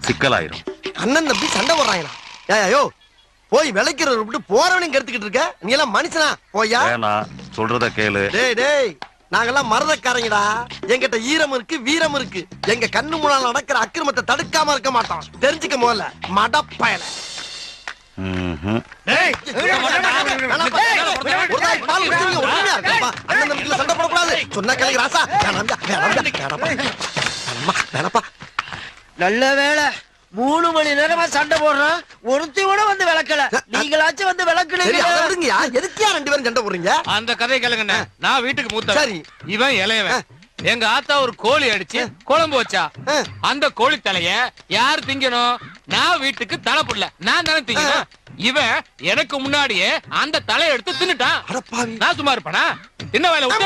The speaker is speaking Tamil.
சிக்கலாயிரும். அண்ணன் தம்பி சண்டை போடுறாங்களா? ஏயோ போய் விளைக்கிறத விட்டு போறவனையும் கெடுத்துக்கிட்டு இருக்க. நீ எல்லாம் மனுஷனா? போயா. வேணாம், சொல்றத கேளு. டேய் டேய், நாங்கெல்லாம் மரதக்காரங்கடா. என்கிட்ட ஈரம் இருக்கு, வீரம் இருக்கு. எங்க கண்ணு முன்னால நடக்கிற அக்கிரமத்தை தடுக்காம இருக்க மாட்டோம். தெரிஞ்சுக்க முதல்ல மடப்பயல. அண்ணன் தம்பிக்குள்ள சண்டை போடக்கூடாது. சொன்ன கிளை ராசா. நல்ல வேளை 3 மணி நேரமா சண்டை போடுறோம். ஒருத்தி கூட வந்து விளக்கல. நீங்களாச்சும் வந்து விளக்குனீங்க. எதுக்கியா 2 பேரும் சண்டை போடுறீங்க? அந்த கதையை கேளுங்க. நான் வீட்டுக்கு மூத்த. சரி. இவன் இளையவன். எங்க ஆத்தா ஒரு கோழி அடிச்சு குழம்பு வச்சா. அந்த கோழி தலைய யார் திங்கணும்? நான் வீட்டுக்கு தலை புடல. நான் தானே திங்கணும். இவன் எனக்கு முன்னாடியே அந்த தலையை எடுத்து தின்னுட்டான். நான் சும்மா இருப்பேனா? தின்ன வேலை விட்டு